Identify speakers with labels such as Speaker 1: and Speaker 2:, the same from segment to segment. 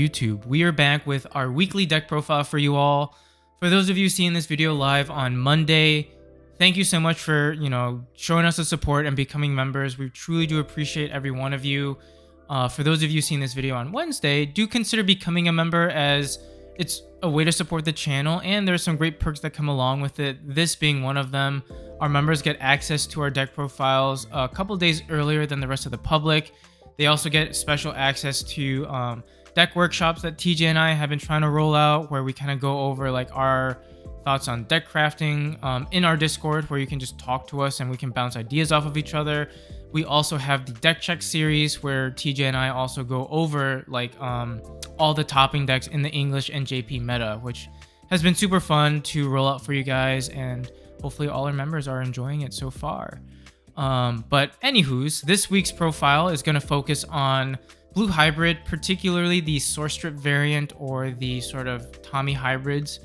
Speaker 1: YouTube? We are back with our weekly deck profile for you all. For those of you seeing this video live on Monday, thank you so much for, showing us the support and becoming members. We truly do appreciate every one of you. For those of you seeing this video on Wednesday, do consider becoming a member, as it's a way to support the channel and there's some great perks that come along with it, this being one of them. Our members get access to our deck profiles a couple days earlier than the rest of the public. They also get special access to deck workshops that TJ and I have been trying to roll out, where we kind of go over like our thoughts on deck crafting in our Discord, where you can just talk to us and we can bounce ideas off of each other. We also have the deck check series, where TJ and I also go over like all the topping decks in the English and JP meta, which has been super fun to roll out for you guys, and hopefully all our members are enjoying it so far. But anywho's, this week's profile is going to focus on Blue Hybrid, particularly the Source Strip variant, or the sort of Tommy Hybrids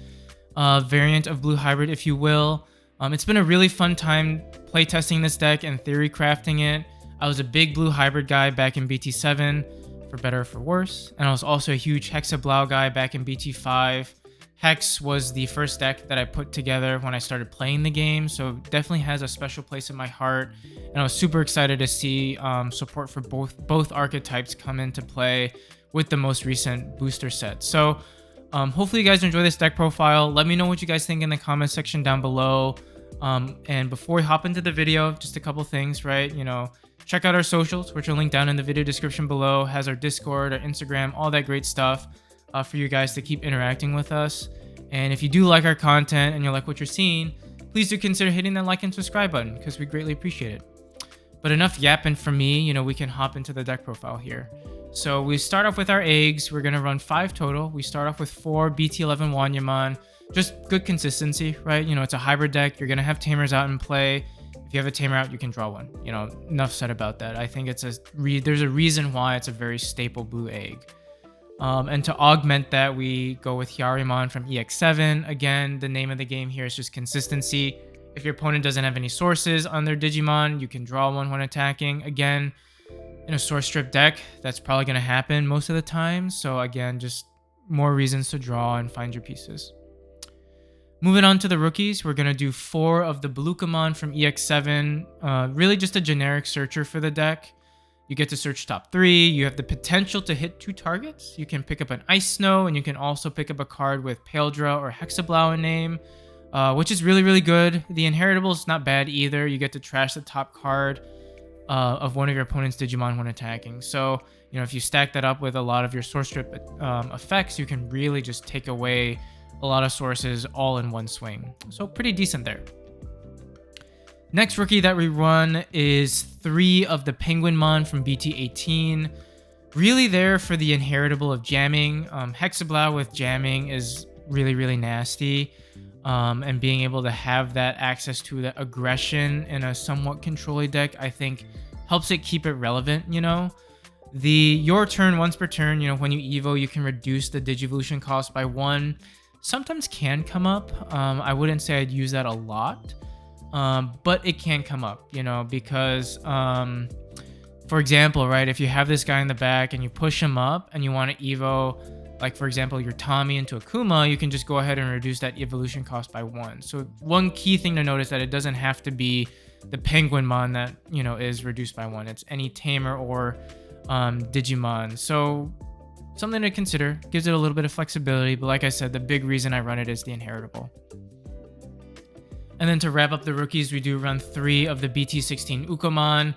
Speaker 1: variant of Blue Hybrid, if you will. It's been a really fun time playtesting this deck and theory crafting it. I was a big Blue Hybrid guy back in BT7, for better or for worse, and I was also a huge Hexablau guy back in BT5. Hex was the first deck that I put together when I started playing the game, so definitely has a special place in my heart, and I was super excited to see support for both archetypes come into play with the most recent booster set. So hopefully you guys enjoy this deck profile. Let me know what you guys think in the comment section down below. And before we hop into the video, just a couple things, right? Check out our socials, which are linked down in the video description below. Has our Discord, our Instagram, all that great stuff. For you guys to keep interacting with us. And if you do like our content and you like what you're seeing, please do consider hitting that like and subscribe button, because we greatly appreciate it. But enough yapping from me, we can hop into the deck profile here. So we start off with our eggs. We're going to run 5 total. We start off with 4 BT11 Wanyamon. Just good consistency, right? It's a hybrid deck. You're going to have Tamers out in play. If you have a Tamer out, you can draw one. Enough said about that. I think there's a reason why it's a very staple blue egg. And to augment that, we go with Hyarimon from EX7. Again, the name of the game here is just consistency. If your opponent doesn't have any sources on their Digimon, you can draw one when attacking. Again, in a source strip deck, that's probably going to happen most of the time. So again, just more reasons to draw and find your pieces. Moving on to the rookies, we're going to do 4 of the Belucamon from EX7. Really just a generic searcher for the deck. You get to search top 3. You have the potential to hit 2 targets. You can pick up an Ice Snow, and you can also pick up a card with Paildra or Hexablau in name, which is really, really good. The Inheritable is not bad either. You get to trash the top card of one of your opponent's Digimon when attacking. So, if you stack that up with a lot of your source strip effects, you can really just take away a lot of sources all in one swing. So pretty decent there. Next rookie that we run is 3 of the Penguinmon from BT18. Really there for the Inheritable of jamming. Hexablau with jamming is really, really nasty. And being able to have that access to the aggression in a somewhat controlling deck, I think helps it keep it relevant, your turn, once per turn, when you evo, you can reduce the Digivolution cost by 1. Sometimes can come up. I wouldn't say I'd use that a lot. But it can come up, because, for example, right, if you have this guy in the back and you push him up and you want to evo, like, for example, your Tommy into Akuma, you can just go ahead and reduce that evolution cost by 1. So one key thing to note is that it doesn't have to be the Penguinmon that, is reduced by 1. It's any Tamer or Digimon. So something to consider. Gives it a little bit of flexibility, but like I said, the big reason I run it is the Inheritable. And then to wrap up the rookies, we do run 3 of the BT16 Ukomon.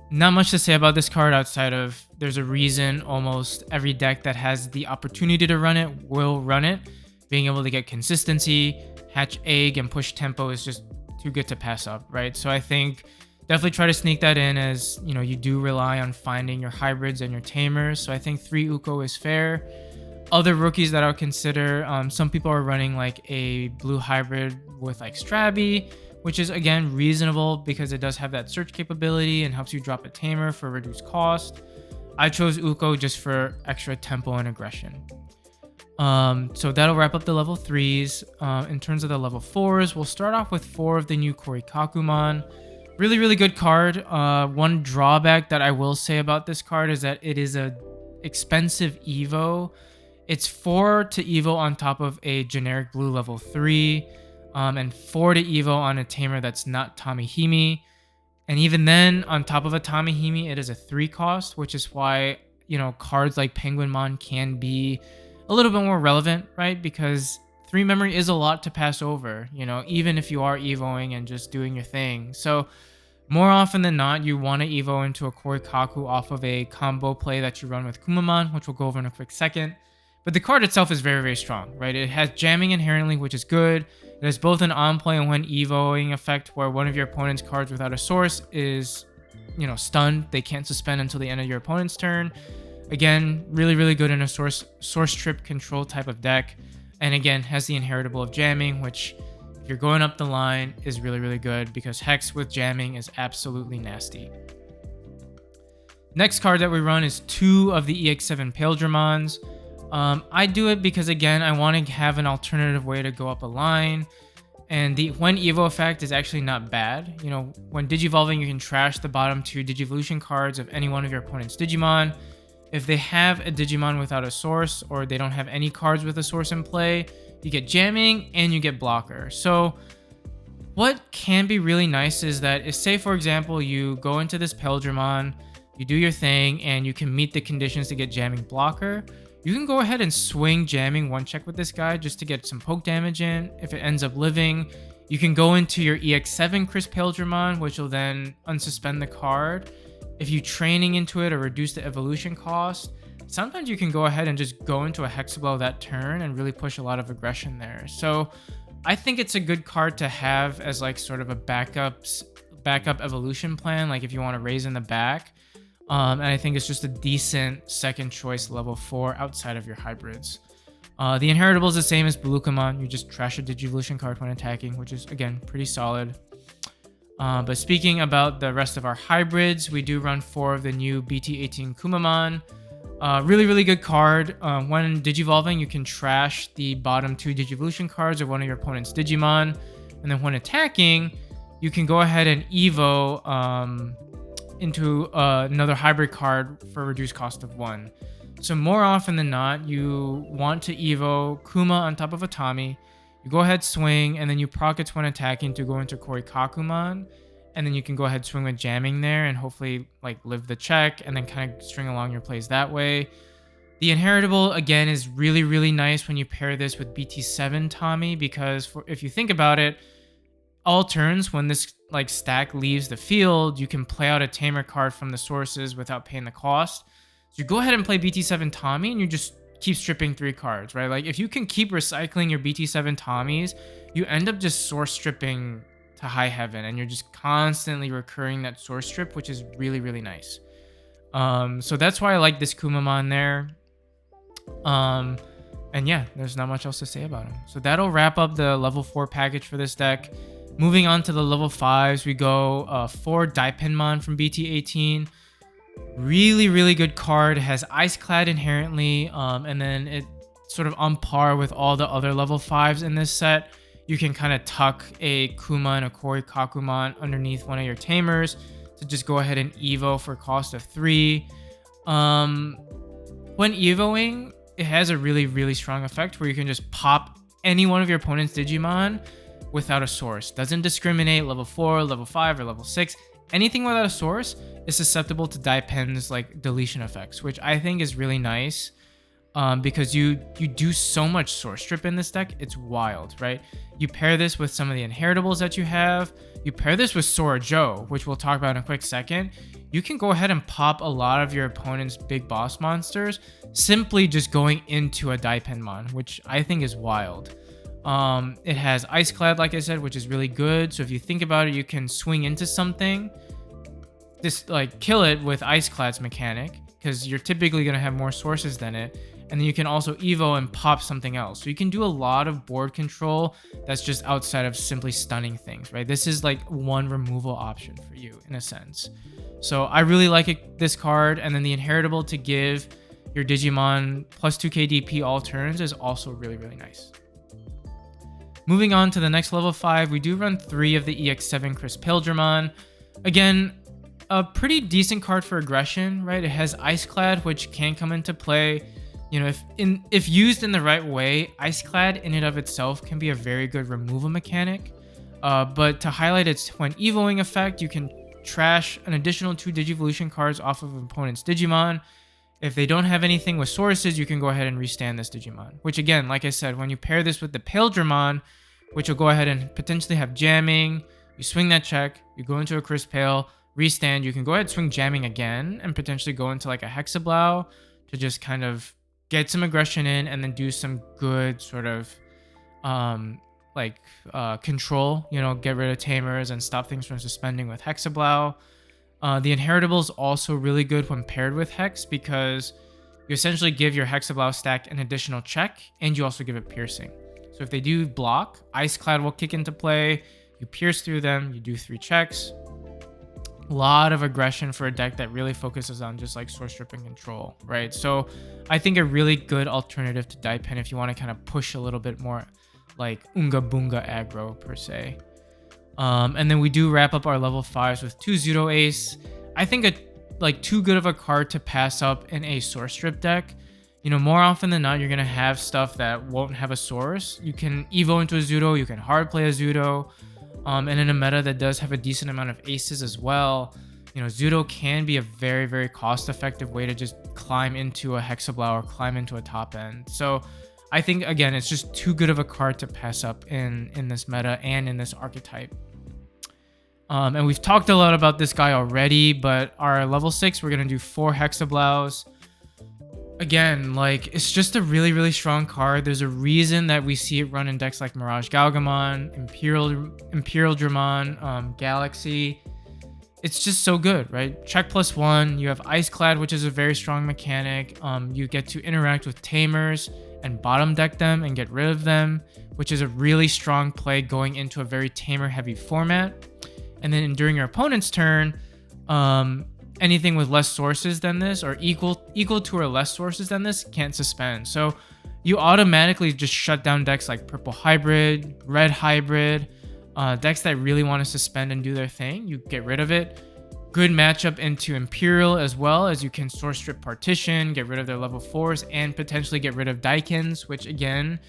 Speaker 1: Not much to say about this card outside of there's a reason almost every deck that has the opportunity to run it will run it. Being able to get consistency, hatch egg, and push tempo is just too good to pass up, right? So I think definitely try to sneak that in, as you do rely on finding your hybrids and your tamers. So I think 3 Uko is fair. Other rookies that I'll consider, some people are running like a blue hybrid with like Strabby, which is again reasonable because it does have that search capability and helps you drop a Tamer for reduced cost. I chose Uko just for extra tempo and aggression. So that'll wrap up the level 3s. In terms of the level 4s, we'll start off with 4 of the new Korikakumon. Really, really good card. One drawback that I will say about this card is that it is a expensive Evo. It's 4 to Evo on top of a generic blue level 3, and 4 to Evo on a Tamer that's not Tamihimi. And even then, on top of a Tamihimi, it is a 3 cost, which is why, cards like Penguinmon can be a little bit more relevant, right? Because 3 memory is a lot to pass over, even if you are Evoing and just doing your thing. So more often than not, you want to Evo into a Korikaku off of a combo play that you run with Kumamon, which we'll go over in a quick second. But the card itself is very, very strong, right? It has jamming inherently, which is good. It has both an on-play and when Evoing effect where one of your opponent's cards without a source is, stunned. They can't suspend until the end of your opponent's turn. Again, really, really good in a source trip control type of deck. And again, has the inheritable of jamming, which if you're going up the line is really, really good because Hex with jamming is absolutely nasty. Next card that we run is 2 of the EX7 Paildramons. I do it because, again, I want to have an alternative way to go up a line. And the when Evo effect is actually not bad. When Digivolving, you can trash the bottom 2 Digivolution cards of any one of your opponent's Digimon. If they have a Digimon without a source or they don't have any cards with a source in play, you get jamming and you get blocker. So what can be really nice is that if, say, for example, you go into this Paildramon, you do your thing, and you can meet the conditions to get jamming blocker, you can go ahead and swing jamming 1-check with this guy just to get some poke damage in. If it ends up living, you can go into your EX7 Chris Paildramon, which will then unsuspend the card. If you training into it or reduce the evolution cost, sometimes you can go ahead and just go into a Hexablow that turn and really push a lot of aggression there. So I think it's a good card to have as like sort of a backup evolution plan, like if you want to raise in the back. And I think it's just a decent second choice level 4 outside of your hybrids. The inheritable is the same as Belucamon. You just trash a Digivolution card when attacking, which is, again, pretty solid. But speaking about the rest of our hybrids, we do run 4 of the new BT18 Kumamon. Really, really good card. When Digivolving, you can trash the bottom 2 Digivolution cards of one of your opponent's Digimon. And then when attacking, you can go ahead and Evo into another hybrid card for a reduced cost of 1. So more often than not, you want to Evo Kuma on top of a Tommy. You go ahead, swing, and then you proc it when attacking to go into Korikakumon. And then you can go ahead, swing with jamming there and hopefully like live the check and then kind of string along your plays that way. The inheritable, again, is really, really nice when you pair this with BT7 Tommy, because if you think about it, all turns when this like stack leaves the field, you can play out a Tamer card from the sources without paying the cost. So you go ahead and play BT7 Tommy and you just keep stripping 3 cards, right? Like if you can keep recycling your BT7 Tommies, you end up just source stripping to high heaven and you're just constantly recurring that source strip, which is really, really nice. So that's why I like this Kumamon there. And yeah, there's not much else to say about him. So that'll wrap up the level 4 package for this deck. Moving on to the level 5s, we go 4 Daipenmon from BT18. Really, really good card. It has Ice Clad inherently, and then it sort of on par with all the other level 5s in this set. You can kind of tuck a Kuma and a Korikakumon underneath one of your Tamers to just go ahead and Evo for cost of 3. When Evoing, it has a really, really strong effect where you can just pop any one of your opponent's Digimon without a source. Doesn't discriminate level 4, level 5, or level 6. Anything without a source is susceptible to Daipen's like deletion effects, which I think is really nice because you do so much source strip in this deck. It's wild, right? You pair this with some of the inheritables that you have. You pair this with Sora Joe, which we'll talk about in a quick second. You can go ahead and pop a lot of your opponent's big boss monsters simply just going into a Daipenmon, which I think is wild. It has Ice Clad, like I said, which is really good. So if you think about it, you can swing into something, just like kill it with Ice Clad's mechanic, because you're typically going to have more sources than it. And then you can also Evo and pop something else. So you can do a lot of board control that's just outside of simply stunning things, right? This is like one removal option for you in a sense. So I really like this card. And then the inheritable to give your Digimon plus 2k DP all turns is also really, really nice. Moving on to the next level 5, we do run 3 of the EX7 Chris Paildramon. Again, a pretty decent card for aggression, right? It has Ice Clad, which can come into play. You know, if used in the right way, Ice Clad in and of itself can be a very good removal mechanic. But to highlight its when evoing effect, you can trash an additional 2 Digivolution cards off of an opponent's Digimon. If they don't have anything with sources, you can go ahead and restand this Digimon. Which again, like I said, when you pair this with the Paildramon, which will go ahead and potentially have jamming, you swing that check, you go into a Crisp Pail, restand, you can go ahead and swing jamming again and potentially go into like a Hexablow to just kind of get some aggression in and then do some good sort of control, you know, get rid of Tamers and stop things from suspending with Hexablow. The Inheritable is also really good when paired with Hex because you essentially give your Hexablow stack an additional check and you also give it piercing. So if they do block, Ice Clad will kick into play, you pierce through them, you do 3 checks. A lot of aggression for a deck that really focuses on just like source strip and control, right? So I think a really good alternative to Daipen if you want to kind of push a little bit more like Unga Boonga aggro per se. And then we do wrap up our level 5s with 2 Pseudo Ace. I think too good of a card to pass up in a source strip deck. You know, more often than not, you're going to have stuff that won't have a source. You can Evo into a Pseudo, you can hard play a Pseudo. And in a meta that does have a decent amount of aces as well, you know, Pseudo can be a very, very cost-effective way to just climb into a Hexablow or climb into a top end. So I think, again, it's just too good of a card to pass up in this meta and in this archetype. And we've talked a lot about this guy already, but our level 6, we're going to do 4 Hexablows. Again, like, it's just a really, really strong card. There's a reason that we see it run in decks like Mirage Galgamon, Imperial Dramon, Galaxy. It's just so good, right? Check +1. You have Ice Clad, which is a very strong mechanic. You get to interact with Tamers and bottom deck them and get rid of them, which is a really strong play going into a very Tamer-heavy format. And then during your opponent's turn, anything with less sources than this or equal to or less sources than this can't suspend. So you automatically just shut down decks like Purple Hybrid, Red Hybrid, decks that really want to suspend and do their thing. You get rid of it. Good matchup into Imperial as well, as you can source strip Partition, get rid of their level 4s, and potentially get rid of Daikins, which again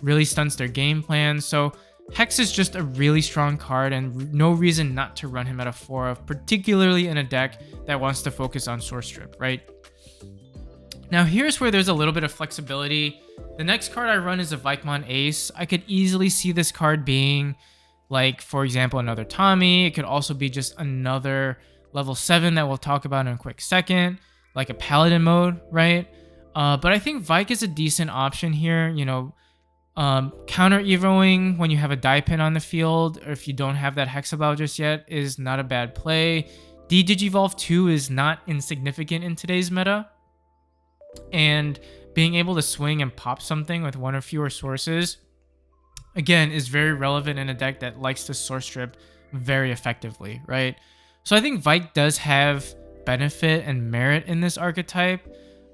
Speaker 1: really stunts their game plan. So Hex is just a really strong card and no reason not to run him at a 4 of, particularly in a deck that wants to focus on source strip, right? Now here's where there's a little bit of flexibility. The next card I run is a Vikemon Ace. I could easily see this card being like, for example, another Tommy. It could also be just another level 7 that we'll talk about in a quick second, like a Paladin mode, right? But I think Vike is a decent option here, you know. Counter evoing when you have a Daipen on the field, or if you don't have that Hexablow just yet, is not a bad play. D-Digivolve 2 is not insignificant in today's meta. And being able to swing and pop something with 1 or fewer sources, again, is very relevant in a deck that likes to source strip very effectively, right? So I think Vike does have benefit and merit in this archetype,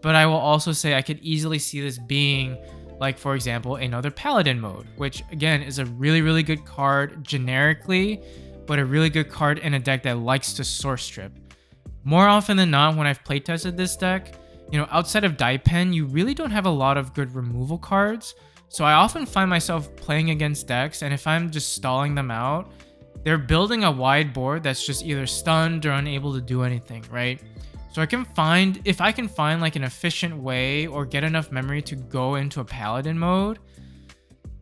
Speaker 1: but I will also say I could easily see this being, like, for example, another Paladin mode, which again is a really, really good card generically, but a really good card in a deck that likes to source strip. More often than not, when I've playtested this deck, you know, outside of Daipen, you really don't have a lot of good removal cards. So I often find myself playing against decks, and if I'm just stalling them out, they're building a wide board that's just either stunned or unable to do anything, right? So if I can find like an efficient way or get enough memory to go into a Paladin mode,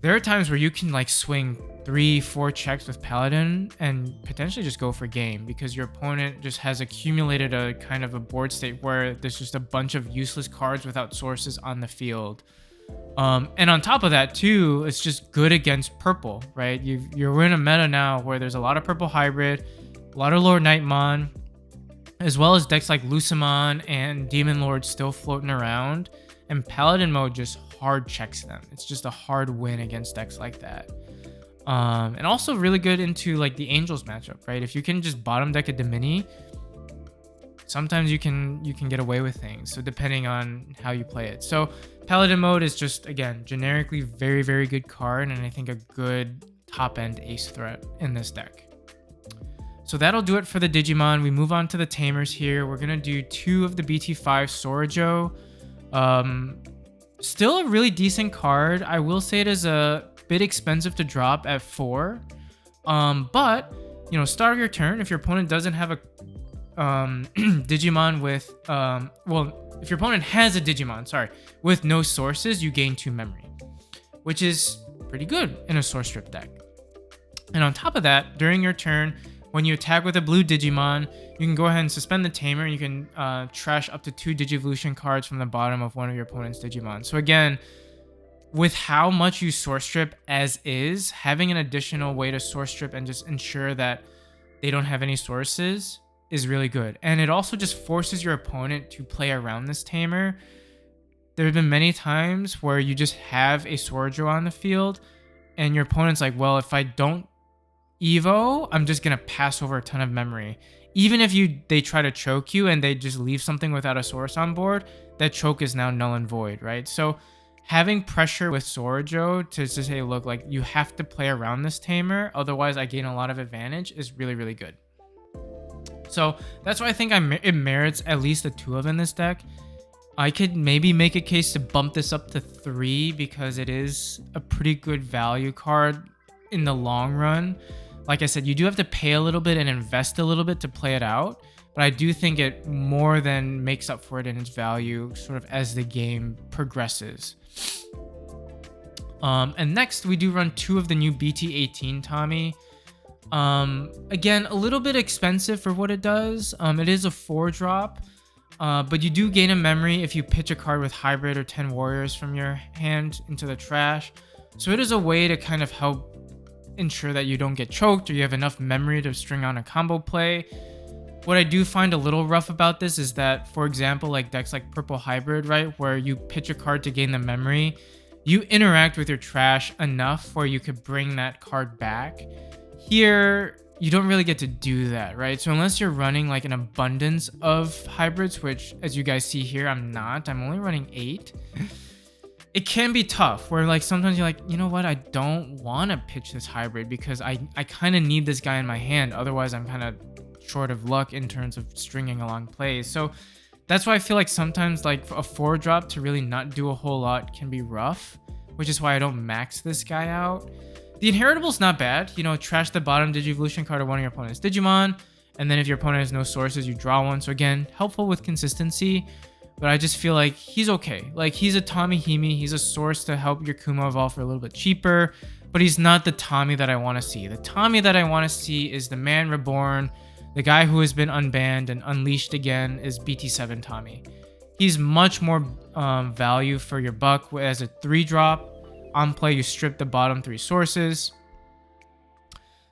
Speaker 1: there are times where you can like swing 3-4 checks with Paladin and potentially just go for game because your opponent just has accumulated a kind of a board state where there's just a bunch of useless cards without sources on the field. And on top of that too, it's just good against purple, right? You're in a meta now where there's a lot of purple hybrid, a lot of Lord Nightmon, as well as decks like Lucimon and Demon Lord still floating around, and Paladin mode just hard checks them. It's just a hard win against decks like that. And also really good into like the Angels matchup, right? If you can just bottom deck a Dimini, sometimes you can get away with things. So depending on how you play it. So Paladin mode is just, again, generically very, very good card, and I think a good top end ace threat in this deck. So that'll do it for the Digimon. We move on to the Tamers here. We're going to do 2 of the BT5 Sorajo. Still a really decent card. I will say it is a bit expensive to drop at 4. But, you know, start of your turn, if your opponent doesn't have a Digimon with, well, if your opponent has a Digimon, sorry, with no sources, you gain 2 memory, which is pretty good in a source strip deck. And on top of that, during your turn, when you attack with a blue Digimon, you can go ahead and suspend the Tamer. You can trash up to 2 Digivolution cards from the bottom of one of your opponent's Digimon. So again, with how much you source strip as is, having an additional way to source strip and just ensure that they don't have any sources is really good. And it also just forces your opponent to play around this Tamer. There have been many times where you just have a Sorajo on the field and your opponent's like, well, if I don't Evo, I'm just gonna pass over a ton of memory. Even if they try to choke you and they just leave something without a source on board, that choke is now null and void, right? So having pressure with Sorajo to say, look, like you have to play around this Tamer, otherwise I gain a lot of advantage, is really, really good. So that's why I think it merits at least a 2 of in this deck. I could maybe make a case to bump this up to 3 because it is a pretty good value card in the long run. Like I said, you do have to pay a little bit and invest a little bit to play it out, but I do think it more than makes up for it in its value sort of as the game progresses. And next we do run 2 of the new BT18 Tommy. Again, a little bit expensive for what it does. It is a 4-drop, but you do gain a memory if you pitch a card with Hybrid or 10 Warriors from your hand into the trash. So it is a way to kind of help ensure that you don't get choked or you have enough memory to string on a combo play. What I do find a little rough about this is that, for example, like decks like Purple Hybrid, right, where you pitch a card to gain the memory, you interact with your trash enough where you could bring that card back. Here, you don't really get to do that, right? So unless you're running like an abundance of hybrids, which as you guys see here, I'm not. I'm only running 8. It can be tough where like sometimes you're like, you know what? I don't want to pitch this hybrid because I kind of need this guy in my hand. Otherwise, I'm kind of short of luck in terms of stringing along plays. So that's why I feel like sometimes like a 4-drop to really not do a whole lot can be rough, which is why I don't max this guy out. The Inheritable's not bad. You know, trash the bottom Digivolution card of one of your opponent's Digimon, and then if your opponent has no sources, you draw one. So again, helpful with consistency, but I just feel like he's okay. Like he's a Tommy Himi, he's a source to help your Kuma evolve for a little bit cheaper, but he's not the Tommy that I want to see. The Tommy that I want to see is the man reborn, the guy who has been unbanned and unleashed again is BT7 Tommy. He's much more value for your buck as a 3-drop. On play, you strip the bottom 3 sources.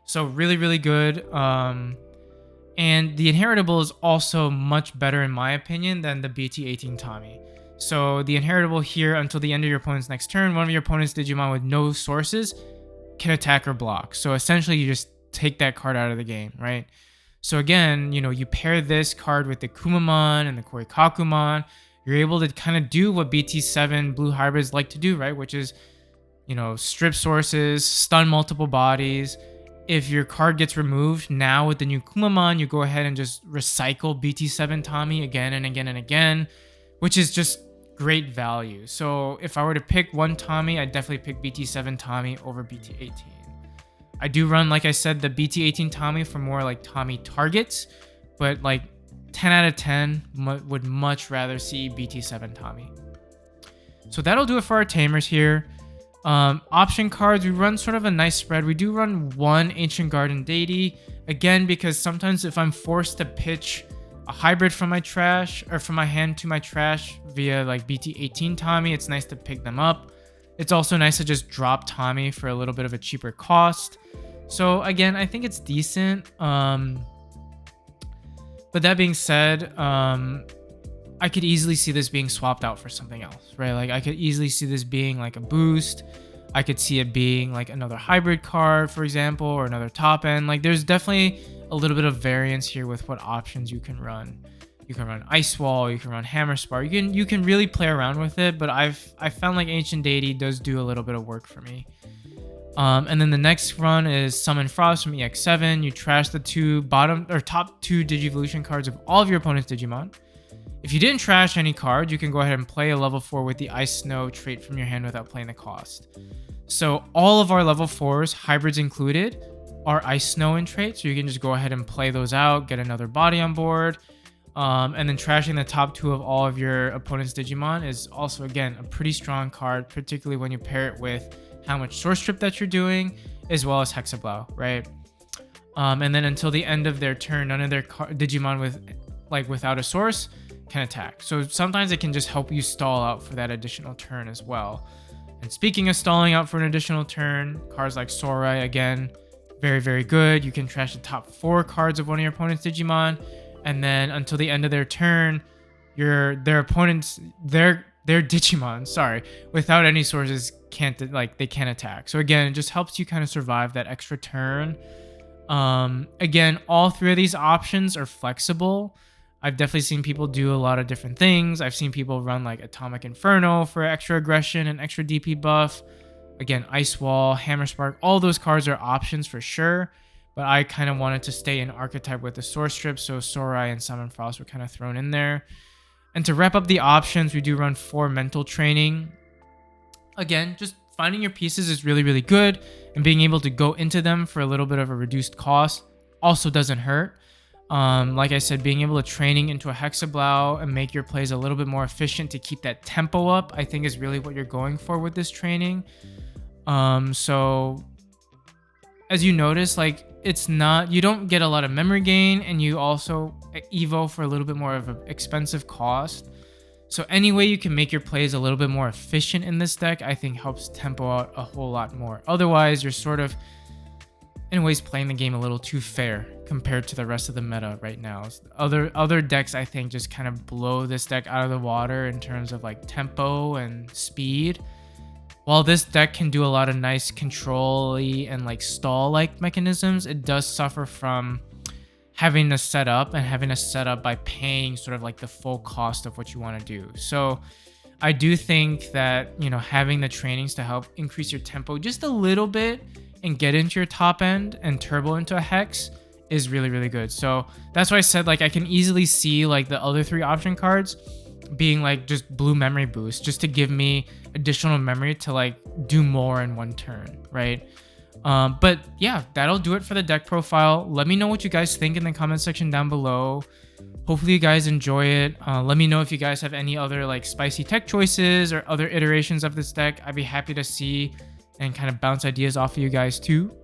Speaker 1: So really, really good. And the Inheritable is also much better in my opinion than the BT18 Tommy. So the Inheritable here until the end of your opponent's next turn, one of your opponent's Digimon with no sources can attack or block. So essentially you just take that card out of the game, right? So again, you know, you pair this card with the Kumamon and the Korikakumon, you're able to kind of do what BT7 blue hybrids like to do, right? Which is, you know, strip sources, stun multiple bodies. If your card gets removed, now with the new Kumamon, you go ahead and just recycle BT7 Tommy again and again and again, which is just great value. So if I were to pick one Tommy, I'd definitely pick BT7 Tommy over BT18. I do run, like I said, the BT18 Tommy for more like Tommy targets, but like 10 out of 10 would much rather see BT7 Tommy. So that'll do it for our Tamers here. Option cards, we run sort of a nice spread. We do run 1 Ancient Garden Deity, again, because sometimes if I'm forced to pitch a hybrid from my trash or from my hand to my trash via like BT18 Tommy, it's nice to pick them up. It's also nice to just drop Tommy for a little bit of a cheaper cost. So again, I think it's decent. But that being said, I could easily see this being swapped out for something else, right? Like I could easily see this being like a boost. I could see it being like another hybrid card, for example, or another top end. Like there's definitely a little bit of variance here with what options you can run. You can run Ice Wall, you can run Hammer Spar. You can really play around with it, but I found like Ancient Deity does do a little bit of work for me. And then the next run is Summon Frost from EX7. You trash the top two Digivolution cards of all of your opponent's Digimon. If you didn't trash any card, you can go ahead and play a level 4 with the Ice Snow trait from your hand without playing the cost. So all of our level 4s, hybrids included, are Ice Snow in trait. So you can just go ahead and play those out, get another body on board. And then trashing the top 2 of all of your opponent's Digimon is also, again, a pretty strong card, particularly when you pair it with how much source trip that you're doing, as well as Hexablow, right? And then until the end of their turn, none of their Digimon without a source can attack. So sometimes it can just help you stall out for that additional turn as well. And speaking of stalling out for an additional turn, cards like Sorai, again, very, very good. You can trash the top 4 cards of one of your opponent's Digimon, and then until the end of their turn, their Digimon, sorry, without any sources they can't attack. So again, it just helps you kind of survive that extra turn. Again, all 3 of these options are flexible. I've definitely seen people do a lot of different things. I've seen people run like Atomic Inferno for extra aggression and extra DP buff. Again, Ice Wall, Hammer Spark, all those cards are options for sure. But I kind of wanted to stay in archetype with the source strip, so Sorai and Summon Frost were kind of thrown in there. And to wrap up the options, we do run 4 mental training. Again, just finding your pieces is really, really good, and being able to go into them for a little bit of a reduced cost also doesn't hurt. Like I said, being able to training into a Hexablow and make your plays a little bit more efficient to keep that tempo up, I think is really what you're going for with this training. So as you notice, you don't get a lot of memory gain, and you also evo for a little bit more of an expensive cost. So any way you can make your plays a little bit more efficient in this deck, I think helps tempo out a whole lot more. Otherwise, you're sort of, in ways, playing the game a little too fair compared to the rest of the meta right now. Other decks, I think, just kind of blow this deck out of the water in terms of like tempo and speed. While this deck can do a lot of nice control-y and like stall-like mechanisms, it does suffer from having to set up by paying sort of like the full cost of what you want to do. So I do think that, having the trainings to help increase your tempo just a little bit and get into your top end and turbo into a Hex is really, really good. So that's why I said, I can easily see like the other 3 option cards being like just blue memory boost, just to give me additional memory to like do more in one turn, right? But yeah, that'll do it for the deck profile. Let me know what you guys think in the comment section down below. Hopefully you guys enjoy it. Let me know if you guys have any other like spicy tech choices or other iterations of this deck. I'd be happy to see and kind of bounce ideas off of you guys too.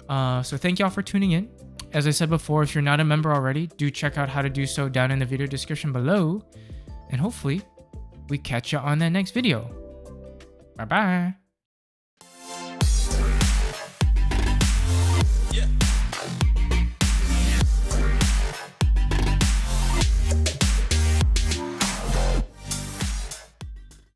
Speaker 1: So thank y'all for tuning in. As I said before, if you're not a member already, do check out how to do so down in the video description below. And hopefully we catch you on that next video. Bye bye.